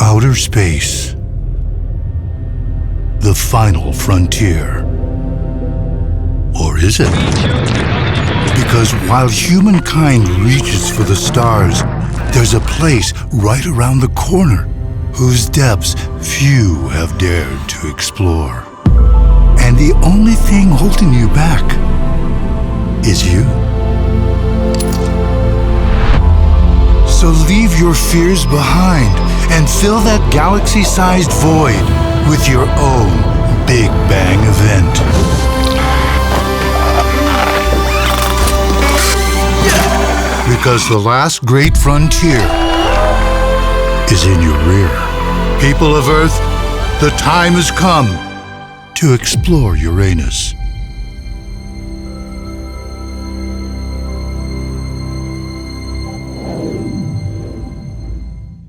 outer space, the final frontier. Or is it? Because while humankind reaches for the stars, there's a place right around the corner whose depths few have dared to explore. And the only thing holding you back is you. So leave your fears behind and fill that galaxy-sized void with your own Big Bang event. Because the last great frontier is in your rear. People of Earth, the time has come to explore Uranus.